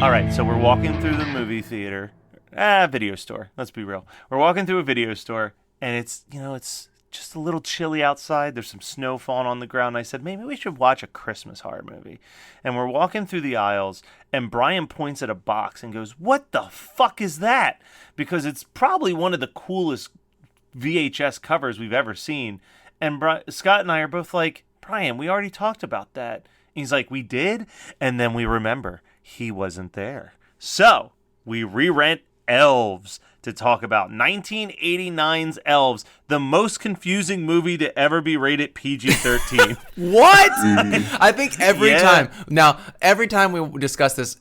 All right, so we're walking through the movie theater. Video store. Let's be real. We're walking through a video store, and it's just a little chilly outside. There's some snow falling on the ground. I said, maybe we should watch a Christmas horror movie. And we're walking through the aisles, and Brian points at a box and goes, what the fuck is that? Because it's probably one of the coolest VHS covers we've ever seen. And Scott and I are both like, Brian, we already talked about that. And he's like, we did? And then we remember he wasn't there. So we re-rent Elves to talk about 1989's Elves, the most confusing movie to ever be rated PG-13. What? I think every time we discuss this,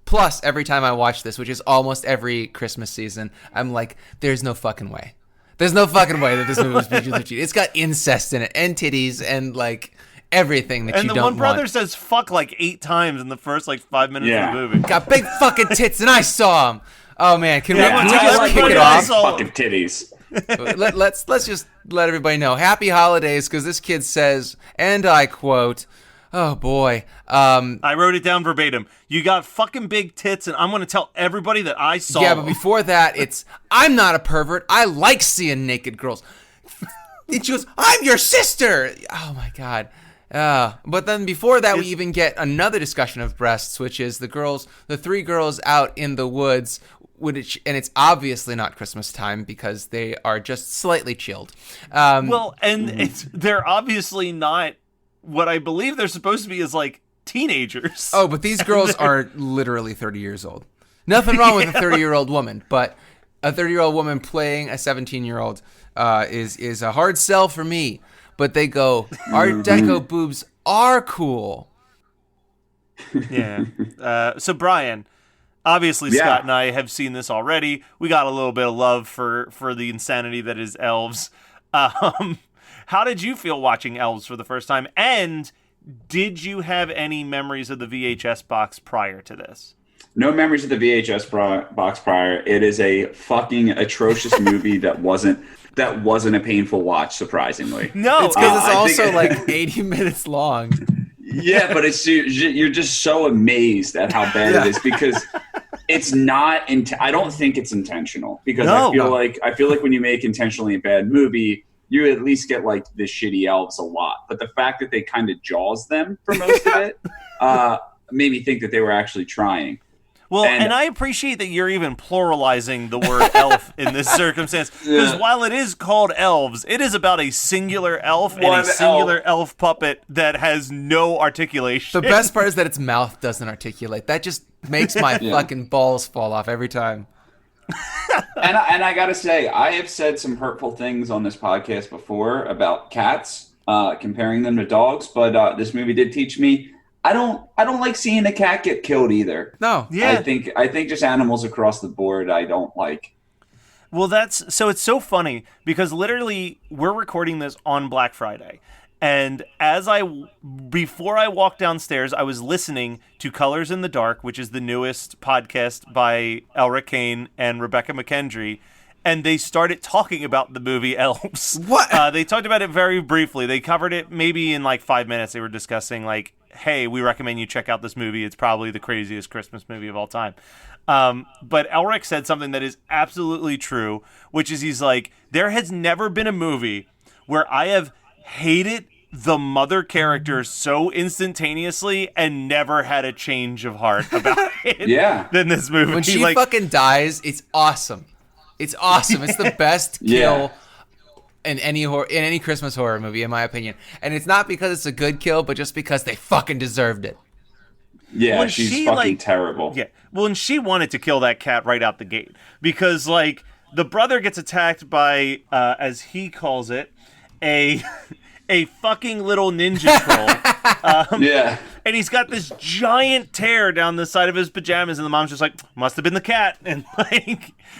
plus every time I watch this, which is almost every Christmas season, I'm like, there's no fucking way. There's no fucking way that this movie was PG-13. It's got incest in it and titties and like everything that you don't want. And the one brother says fuck like 8 times in the first like 5 minutes of the movie. Got big fucking tits and I saw them. Oh man, can we just kick it off? Fucking titties. Let's just let everybody know. Happy holidays, because this kid says, and I quote, oh boy. I wrote it down verbatim. You got fucking big tits, and I'm going to tell everybody that I saw. Yeah, but before that, it's, I'm not a pervert. I like seeing naked girls. And she goes, I'm your sister. Oh my God. But then before that, we even get another discussion of breasts, which is the 3 girls out in the woods, and it's obviously not Christmas time because they are just slightly chilled. They're obviously not what I believe they're supposed to be is like teenagers. Oh, but these girls are literally 30 years old. Nothing wrong with a 30-year-old woman, but a 30-year-old woman playing a 17-year-old is a hard sell for me. But they go, Art Deco boobs are cool. Yeah. So Brian, obviously Scott and I have seen this already. We got a little bit of love for the insanity that is Elves. How did you feel watching Elves for the first time? And did you have any memories of the VHS box prior to this? No memories of the VHS box prior. It is a fucking atrocious movie that wasn't a painful watch, surprisingly. No, it's because it's also like 80 minutes long. Yeah, but you're just so amazed at how bad it is because it's not. I don't think it's intentional because I feel like when you make intentionally a bad movie, you at least get like the shitty elves a lot. But the fact that they kind of jaws them for most of it made me think that they were actually trying. Well, and I appreciate that you're even pluralizing the word elf in this circumstance. Because while it is called Elves, it is about a singular elf and a singular elf puppet that has no articulation. The best part is that its mouth doesn't articulate. That just makes my fucking balls fall off every time. And I gotta say, I have said some hurtful things on this podcast before about cats, comparing them to dogs. But this movie did teach me I don't like seeing a cat get killed either. No. Yeah. I think just animals across the board I don't like. Well, it's so funny because literally we're recording this on Black Friday. And before I walked downstairs, I was listening to Colors in the Dark, which is the newest podcast by Elric Kane and Rebecca McKendry. And they started talking about the movie Elves. What? They talked about it very briefly. They covered it maybe in like 5 minutes. They were discussing like, hey, we recommend you check out this movie. It's probably the craziest Christmas movie of all time. But Elric said something that is absolutely true, which is he's like, there has never been a movie where I have hated the mother character so instantaneously and never had a change of heart about it than this movie. When she fucking dies, it's awesome. It's awesome. It's the best kill in any Christmas horror movie, in my opinion. And it's not because it's a good kill, but just because they fucking deserved it. Yeah, she's fucking terrible. Yeah. Well, and she wanted to kill that cat right out the gate because, like, the brother gets attacked by, as he calls it, a fucking little ninja troll. And he's got this giant tear down the side of his pajamas, and the mom's just like, must have been the cat. And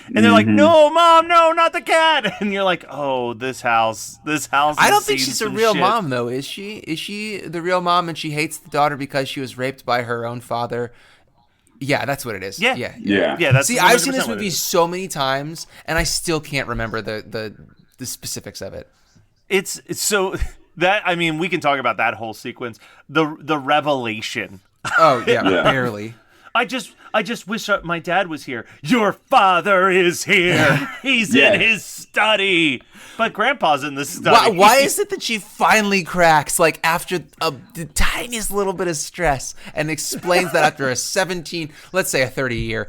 they're like, no, Mom, no, not the cat. And you're like, oh, this house. I don't think she's a real mom, though, is she? Is she the real mom and she hates the daughter because she was raped by her own father? Yeah, that's what it is. Yeah. That's See, I've seen this movie so many times, and I still can't remember the specifics of it. It's so that, I mean, we can talk about that whole sequence. The revelation. Oh yeah, barely. I just wish my dad was here. Your father is here. He's in his study. But Grandpa's in the study. Why is it that she finally cracks, like, after the tiniest little bit of stress, and explains that after a 30-year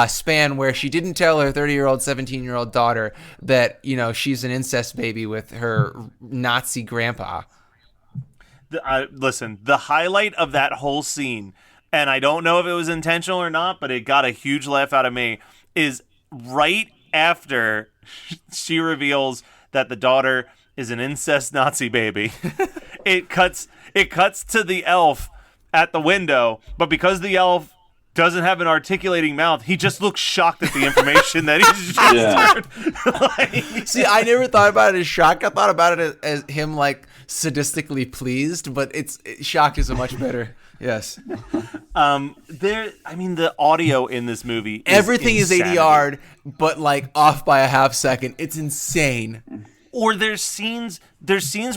span where she didn't tell her 30-year-old, 17-year-old daughter that, she's an incest baby with her Nazi grandpa? Listen, the highlight of that whole scene, and I don't know if it was intentional or not, but it got a huge laugh out of me, is right after she reveals that the daughter is an incest Nazi baby. It cuts to the elf at the window, but because the elf doesn't have an articulating mouth, he just looks shocked at the information that he's just heard. See, I never thought about it as shock. I thought about it as him, like, sadistically pleased, but shock is a much better. Yes. The audio in this movie everything insanity. is ADR'd, but like off by a half second. It's insane. Or there's scenes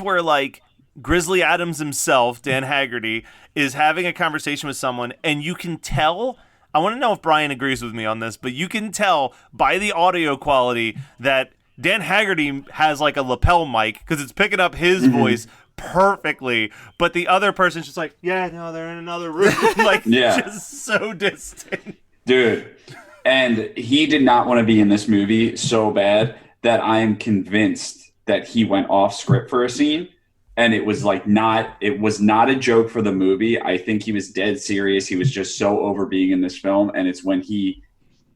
where, like, Grizzly Adams himself, Dan Haggerty, is having a conversation with someone, and you can tell. I want to know if Brian agrees with me on this, but you can tell by the audio quality that Dan Haggerty has like a lapel mic because it's picking up his voice perfectly, but the other person's just like, yeah, no, they're in another room. Like, just so distant. Dude, and he did not want to be in this movie so bad that I am convinced that he went off script for a scene, and it was not a joke for the movie. I think he was dead serious. He was just so over being in this film, and it's when he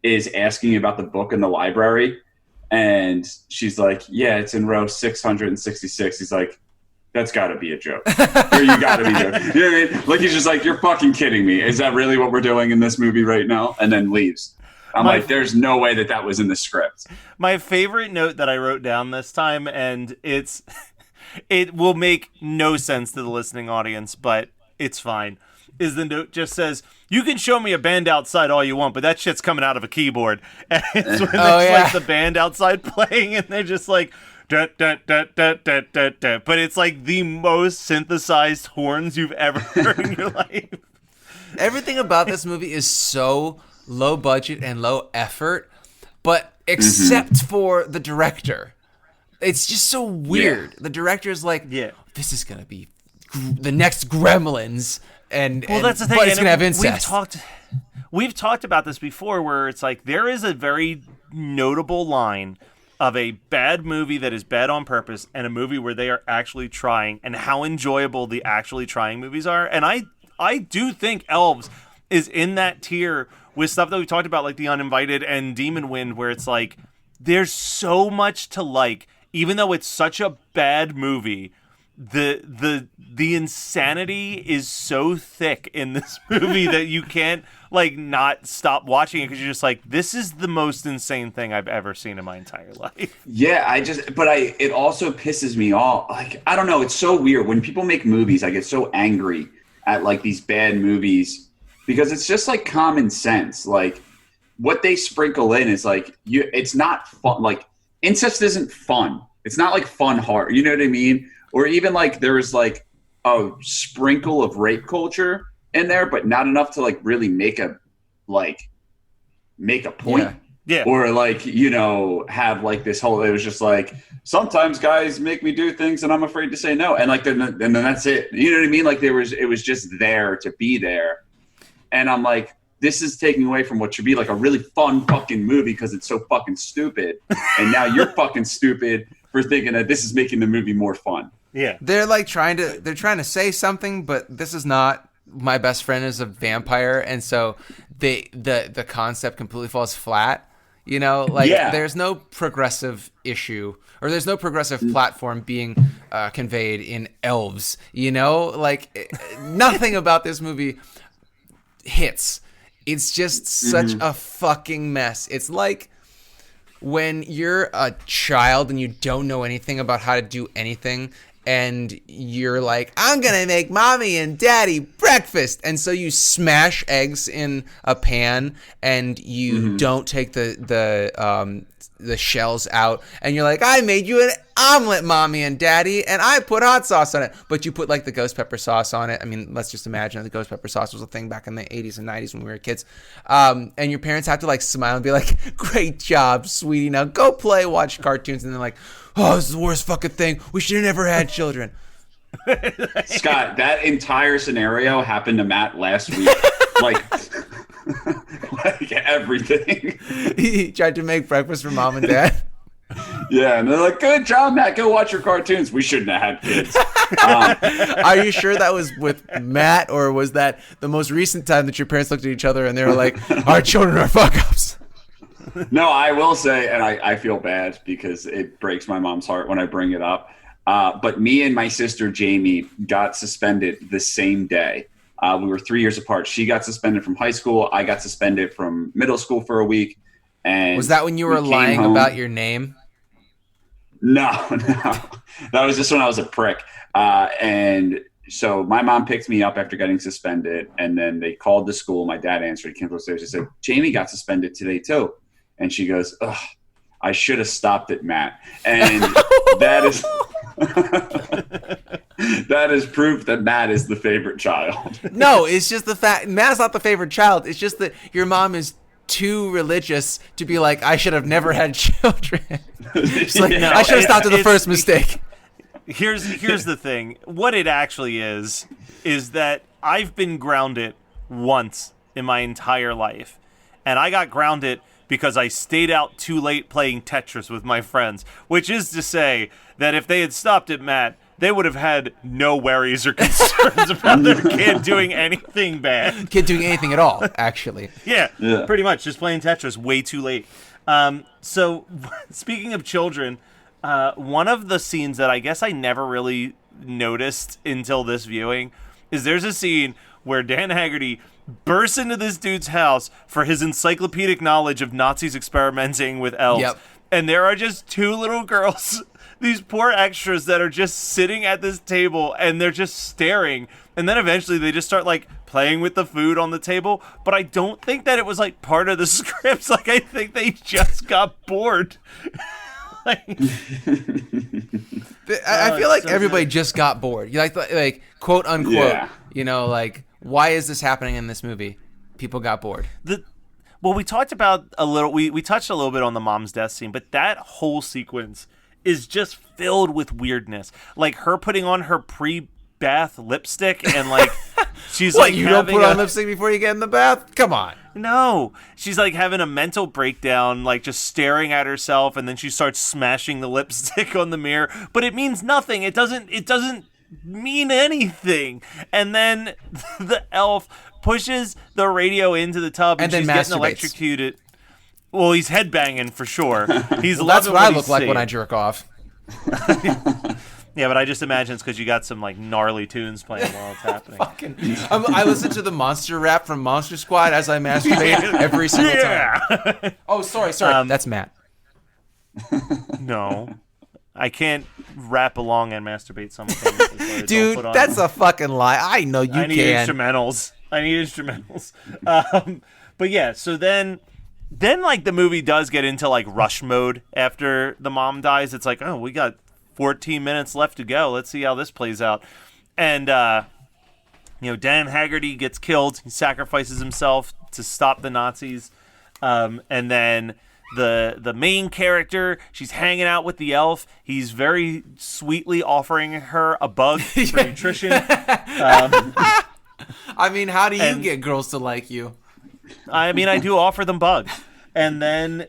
is asking about the book in the library, and she's like, yeah, it's in row 666. He's like, that's got to be a joke. Or you got to be joking. You know what I mean? Like, he's just like, you're fucking kidding me. Is that really what we're doing in this movie right now? And then leaves. I'm like, there's no way that was in the script. My favorite note that I wrote down this time, and it will make no sense to the listening audience, but it's fine, is the note just says, you can show me a band outside all you want, but that shit's coming out of a keyboard. And it's when there's like the band outside playing, and they're just like, da, da, da, da, da, da, da. But it's like the most synthesized horns you've ever heard in your life. Everything about this movie is so low budget and low effort, but except for the director. It's just so weird. The director's like, this is going to be the next Gremlins. That's the thing. But it's going to have incest. We've talked about this before, where it's like there is a very notable line of a bad movie that is bad on purpose and a movie where they are actually trying, and how enjoyable the actually trying movies are. And I do think Elves is in that tier with stuff that we talked about, like The Uninvited and Demon Wind, where it's like there's so much to like, even though it's such a bad movie. The insanity is so thick in this movie that you can't like not stop watching it, because you're just like, this is the most insane thing I've ever seen in my entire life. Yeah, it also pisses me off. Like, I don't know, it's so weird when people make movies. I get so angry at like these bad movies because it's just like common sense. Like, what they sprinkle in is like, it's not fun. Like, incest isn't fun. It's not like fun horror. You know what I mean? Or even like there's like a sprinkle of rape culture in there, but not enough to like really make a point. Yeah. Or like, have like this whole, it was just like, sometimes guys make me do things and I'm afraid to say no. And like, then that's it. You know what I mean? Like it was just there to be there. And I'm like, this is taking away from what should be like a really fun fucking movie because it's so fucking stupid. And now you're fucking stupid for thinking that this is making the movie more fun. Yeah. They're like trying to say something, but this is not my best friend is a vampire, and so the concept completely falls flat. There's no progressive issue, or there's no progressive platform being conveyed in Elves. Nothing about this movie hits. It's just such a fucking mess. It's like when you're a child and you don't know anything about how to do anything, and you're like, I'm going to make mommy and daddy breakfast. And so you smash eggs in a pan, and you don't take the the shells out, and you're like, I made you an omelet, mommy and daddy, and I put hot sauce on it, but you put like the ghost pepper sauce on it. I mean, let's just imagine the ghost pepper sauce was a thing back in the 80s and 90s when we were kids. And your parents have to like smile and be like, great job, sweetie, now go play, watch cartoons. And they're like, oh, this is the worst fucking thing, we should have never had children. Scott, that entire scenario happened to Matt last week. like everything. He tried to make breakfast for mom and dad. Yeah, and they're like, good job, Matt, go watch your cartoons. We shouldn't have had kids. Are you sure that was with Matt, or was that the most recent time that your parents looked at each other and they were like, our children are fuck-ups? No, I will say, and I feel bad because it breaks my mom's heart when I bring it up, but me and my sister Jamie got suspended the same day. We were 3 years apart. She got suspended from high school. I got suspended from middle school for a week. And was that when you were lying about your name? No. That was just when I was a prick. And so my mom picked me up after getting suspended, and then they called the school. My dad answered, came upstairs and said, Jamie got suspended today too. And she goes, ugh, I should have stopped it, Matt. And that is that is proof that Matt is the favorite child. No, it's just the fact Matt's not the favorite child. It's just that your mom is too religious to be like, I should have never had children. She's like, no, I should have stopped at the first mistake. Here's the thing. What it actually is that I've been grounded once in my entire life. And I got grounded because I stayed out too late playing Tetris with my friends. Which is to say that if they had stopped at Matt, they would have had no worries or concerns about their kid doing anything bad. Kid doing anything at all, actually. Yeah, pretty much. Just playing Tetris way too late. So, speaking of children, one of the scenes that I guess I never really noticed until this viewing is there's a scene where Dan Haggerty bursts into this dude's house for his encyclopedic knowledge of Nazis experimenting with elves. Yep. And there are just two little girls, these poor extras that are just sitting at this table and they're just staring. And then eventually they just start like playing with the food on the table. But I don't think that it was like part of the scripts. Like I think they just got bored. I feel like everybody just got bored. You like quote unquote, yeah. You know, like, why is this happening in this movie? People got bored. Well, we talked about a little, we touched a little bit on the mom's death scene, but that whole sequence is just filled with weirdness. Like her putting on her pre-bath lipstick and like, she's what, like, you don't put on lipstick before you get in the bath? Come on. No, she's like having a mental breakdown, like just staring at herself, and then she starts smashing the lipstick on the mirror. But it means nothing. It doesn't mean anything. And then the elf pushes the radio into the tub, and then she's getting masturbates. electrocuted. Well, he's headbanging for sure. He's That's loving what I he's look like seeing. when I jerk off. Yeah, but I just imagine it's because you got some like gnarly tunes playing while it's happening. I listen to the monster rap from Monster Squad as I masturbate every single time. Oh, sorry. That's Matt. No, I can't rap along and masturbate simultaneously. Dude, that's a fucking lie. I know you I need can. instrumentals. But yeah, so then like the movie does get into like rush mode after the mom dies. It's like, oh, we got 14 minutes left to go. Let's see how this plays out. And, Dan Haggerty gets killed. He sacrifices himself to stop the Nazis. And then the main character, she's hanging out with the elf. He's very sweetly offering her a bug for nutrition. I mean, how do you get girls to like you? I mean, I do offer them bugs. And then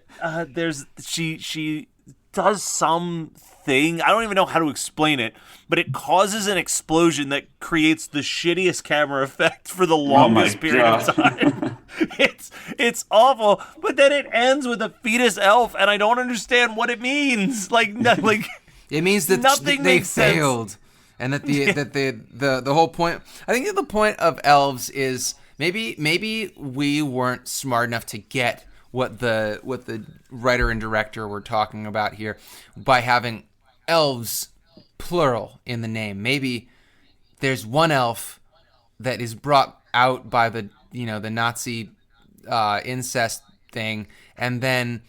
she does some thing. I don't even know how to explain it, but it causes an explosion that creates the shittiest camera effect for the longest period of time. It's awful, but then it ends with a fetus elf, and I don't understand what it means. Like it means that nothing they makes sense. failed, and that the whole point. I think the point of Elves is maybe we weren't smart enough to get what the writer and director were talking about here by having elves plural in the name. Maybe there's one elf that is brought out by the Nazi incest thing, and then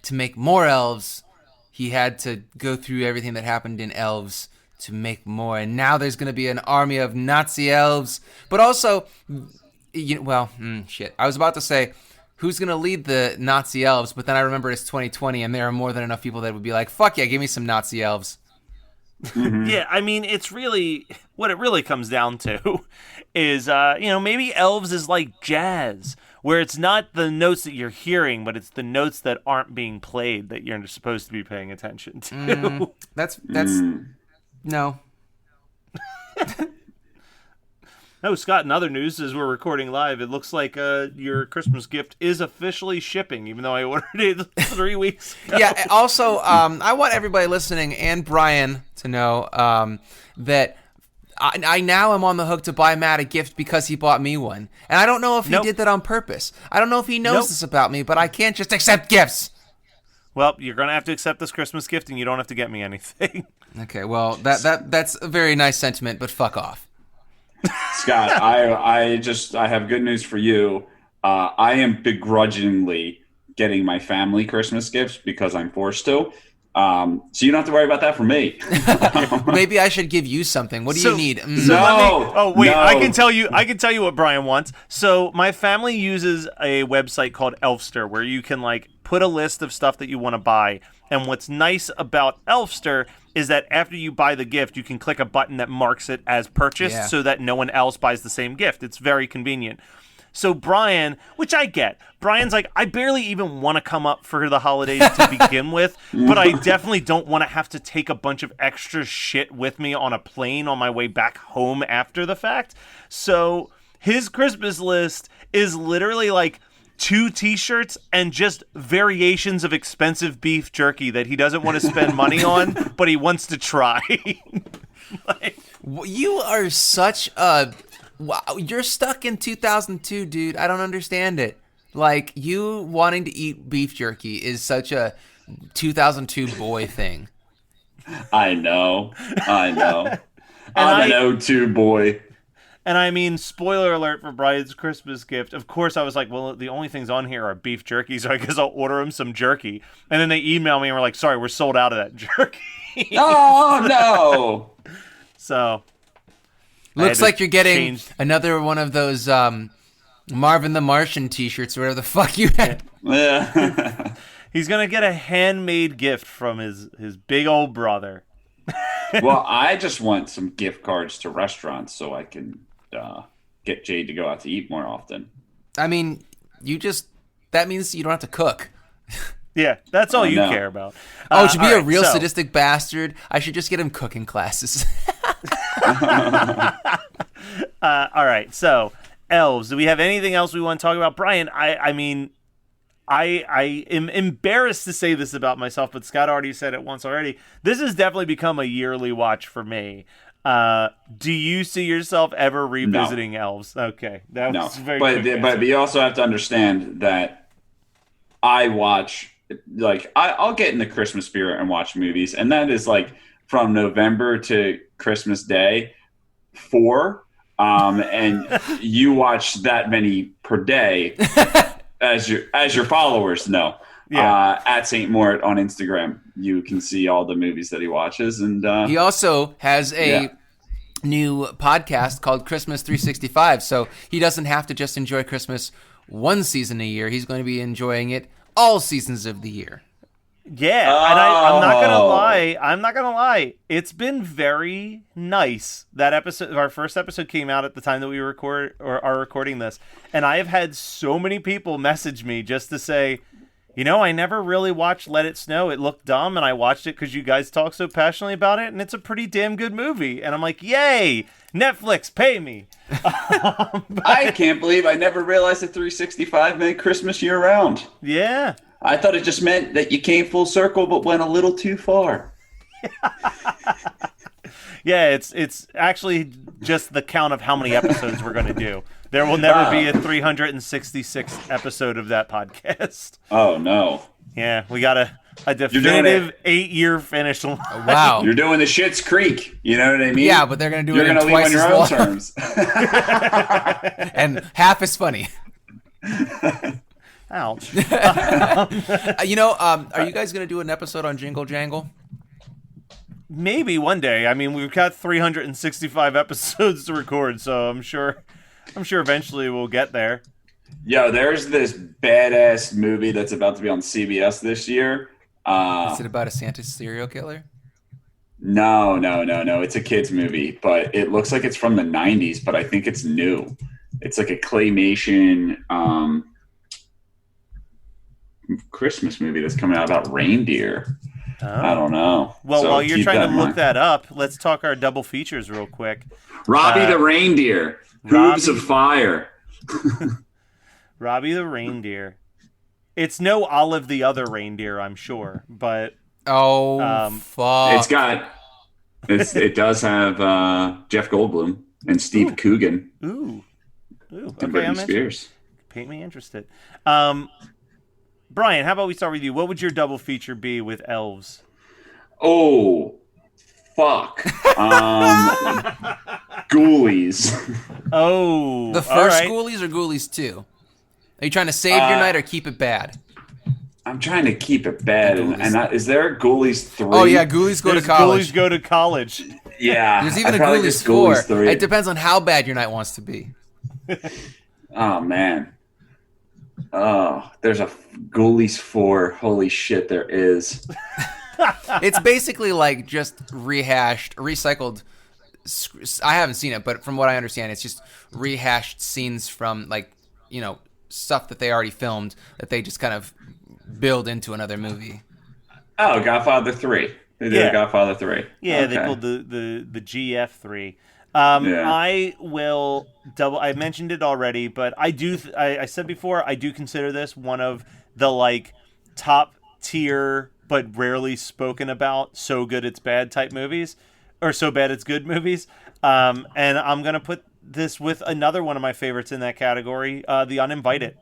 to make more elves, he had to go through everything that happened in Elves to make more. And now there's going to be an army of Nazi elves. But also, shit. I was about to say, who's going to lead the Nazi elves? But then I remember it's 2020, and there are more than enough people that would be like, fuck yeah, give me some Nazi elves. Mm-hmm. Yeah, I mean, it's really what it really comes down to is, maybe Elves is like jazz, where it's not the notes that you're hearing, but it's the notes that aren't being played that you're supposed to be paying attention to. That's no. Oh, Scott, in other news, as we're recording live, it looks like your Christmas gift is officially shipping, even though I ordered it 3 weeks ago. Yeah, also, I want everybody listening and Brian to know that I now am on the hook to buy Matt a gift because he bought me one. And I don't know if he did that on purpose. I don't know if he knows this about me, but I can't just accept gifts. Well, you're going to have to accept this Christmas gift, and you don't have to get me anything. Okay, well, that's a very nice sentiment, but fuck off. Scott, I have good news for you. I am begrudgingly getting my family Christmas gifts because I'm forced to. So you don't have to worry about that for me. Maybe I should give you something. What do you need? No. I can tell you what Brian wants. So my family uses a website called Elfster where you can put a list of stuff that you want to buy. And what's nice about Elfster is that after you buy the gift, you can click a button that marks it as purchased so that no one else buys the same gift. It's very convenient. So Brian, which I get, Brian's like, I barely even want to come up for the holidays to begin with, but I definitely don't want to have to take a bunch of extra shit with me on a plane on my way back home after the fact. So his Christmas list is literally 2 t-shirts and just variations of expensive beef jerky that he doesn't want to spend money on, but he wants to try. You are such a... Wow, you're stuck in 2002, dude. I don't understand it. You wanting to eat beef jerky is such a 2002 boy thing. I know. I'm an 02 boy. And I mean, spoiler alert for Brian's Christmas gift. Of course, I was like, well, the only things on here are beef jerky, so I guess I'll order him some jerky. And then they email me and were like, sorry, we're sold out of that jerky. Oh, no. So... Looks like you're getting another one of those Marvin the Martian t-shirts, whatever the fuck you had. Yeah. He's going to get a handmade gift from his big old brother. Well, I just want some gift cards to restaurants so I can get Jade to go out to eat more often. I mean, that means you don't have to cook. Yeah, that's all you care about. To be a real sadistic bastard, I should just get him cooking classes. All right, so Elves. Do we have anything else we want to talk about, Brian? I mean, I am embarrassed to say this about myself, but Scott already said it once already. This has definitely become a yearly watch for me. Do you see yourself ever revisiting Elves? Okay, that was very. But you also have to understand that I watch I'll get in the Christmas spirit and watch movies, and that is from November to Christmas Day 4, and you watch that many per day, as your followers know. Yeah. At St. Mort on Instagram, you can see all the movies that he watches, and he also has a new podcast called Christmas 365. So he doesn't have to just enjoy Christmas one season a year; he's going to be enjoying it all seasons of the year. Yeah, and I'm not gonna lie. It's been very nice. That episode, our first episode, came out at the time that we are recording this, and I have had so many people message me just to say, I never really watched Let It Snow. It looked dumb, and I watched it because you guys talk so passionately about it, and it's a pretty damn good movie. And I'm like, yay, Netflix, pay me. I can't believe I never realized that 365 meant Christmas year round. Yeah. I thought it just meant that you came full circle but went a little too far. Yeah, it's actually just the count of how many episodes we're going to do. There will never be a 366th episode of that podcast. Oh, no. Yeah, we got a definitive 8-year finish line. Wow. You're doing the Schitt's Creek. You know what I mean? Yeah, but they're going to do You're it in gonna twice leave on as your own long. terms. And half as funny. Ouch. Are you guys gonna do an episode on Jingle Jangle? Maybe one day. I mean, we've got 365 episodes to record, so I'm sure eventually we'll get there. Yo, there's this badass movie that's about to be on CBS this year. Is it about a Santa serial killer? No. It's a kids movie, but it looks like it's from the 90s, but I think it's new. It's like a claymation Christmas movie that's coming out about reindeer. Oh. I don't know. Well, So while you're keep trying that to in look mind. that up, let's talk our double features real quick. Robbie the reindeer, hooves of fire. Robbie the reindeer. It's no Olive the other reindeer, I'm sure, but Fuck! It does have Jeff Goldblum and Steve Coogan ooh, and okay, Britney Spears. Paint me interested. Brian, how about we start with you? What would your double feature be with Elves? Oh, fuck. Ghoulies. Oh, The first all right. Ghoulies or Ghoulies 2? Are you trying to save your night or keep it bad? I'm trying to keep it bad. Is there a Ghoulies 3? Oh yeah, Ghoulies go to There's college. Ghoulies go to college. Yeah. There's even I a felt like Ghoulies there's 4. 3. It depends on how bad your night wants to be. Oh, man. Oh, there's a Ghoulies 4. Holy shit, there is. It's basically like just recycled. I haven't seen it, but from what I understand, it's just rehashed scenes from stuff that they already filmed that they just kind of build into another movie. Oh, Godfather 3. They did Yeah. a Godfather 3. Yeah, Okay. they pulled the GF3. Yeah. I will double. I mentioned it already, but I do. I said before, I do consider this one of the top tier but rarely spoken about, so good it's bad type movies, or so bad it's good movies. And I'm gonna put this with another one of my favorites in that category, The Uninvited.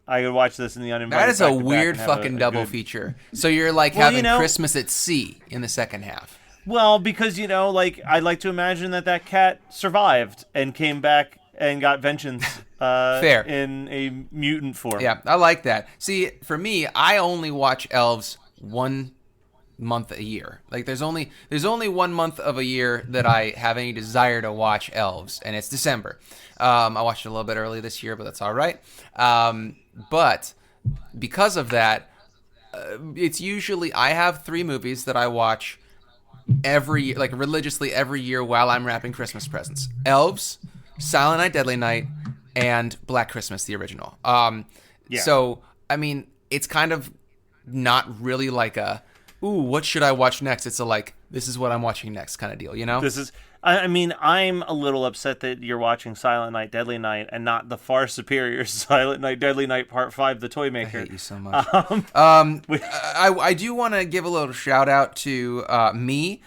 I would watch this in The Uninvited. That is a back to back weird and have fucking a double good- feature. So you're like Well, having Christmas at Sea in the second half. Well, because I'd like to imagine that cat survived and came back and got vengeance. Fair. In a mutant form. Yeah, I like that. See, for me, I only watch Elves 1 month a year. Like there's only 1 month of a year that I have any desire to watch Elves, and it's December. I watched it a little bit early this year, but that's all right. But because of that, it's usually I have 3 movies that I watch religiously every year while I'm wrapping Christmas presents: Elves, Silent Night, Deadly Night, and Black Christmas, the original. Yeah. So I mean, it's kind of not really like a ooh, what should I watch next? It's a this is what I'm watching next kind of deal, you know? This is. I mean, I'm a little upset that you're watching Silent Night, Deadly Night, and not the far superior Silent Night, Deadly Night Part 5, The Toy Maker. I hate you so much. I do want to give a little shout out to me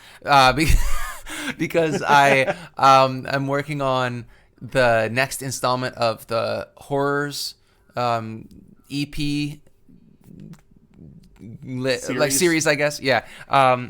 because I'm working on the next installment of the Horrors EP series, I guess. Yeah.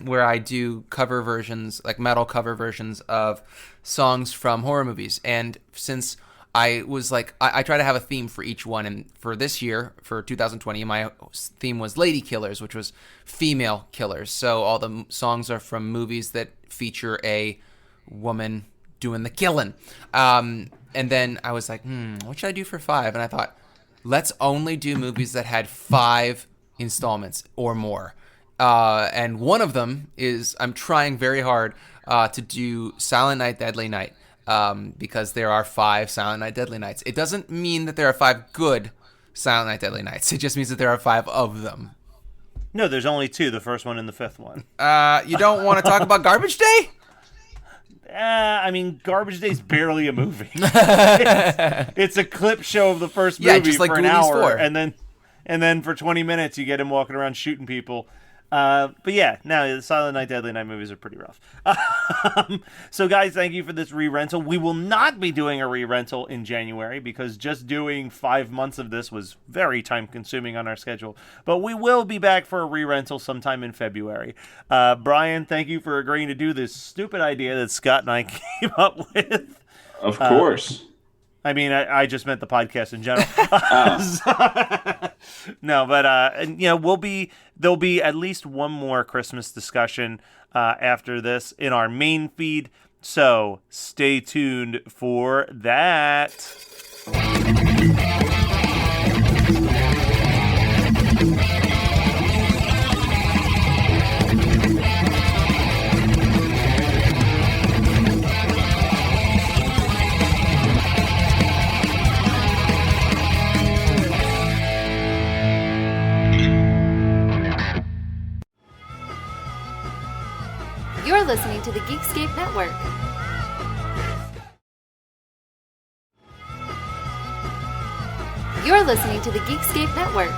Where I do cover versions, metal cover versions of songs from horror movies. And since I was I try to have a theme for each one. And for this year, for 2020, my theme was Lady Killers, which was female killers. So all the songs are from movies that feature a woman doing the killing. And then I was like, what should I do for 5? And I thought, let's only do movies that had 5 installments or more. And one of them is, I'm trying very hard to do Silent Night, Deadly Night, because there are 5 Silent Night, Deadly Nights. It doesn't mean that there are 5 good Silent Night, Deadly Nights. It just means that there are 5 of them. No, there's only 2, the first one and the 5th one. You don't want to talk about Garbage Day? I mean, Garbage Day's barely a movie. it's a clip show of the first movie just like for an Ghoulies hour, 4. and then for 20 minutes you get him walking around shooting people. But yeah, no, the Silent Night, Deadly Night movies are pretty rough. So guys, thank you for this re-rental. We will not be doing a re-rental in January because just doing 5 months of this was very time consuming on our schedule. But we will be back for a re-rental sometime in February. Brian, thank you for agreeing to do this stupid idea that Scott and I came up with. Of course. I mean, I just meant the podcast in general. No, but there'll be at least one more Christmas discussion after this in our main feed. So stay tuned for that. You're listening to the Geekscape Network. You're listening to the Geekscape Network.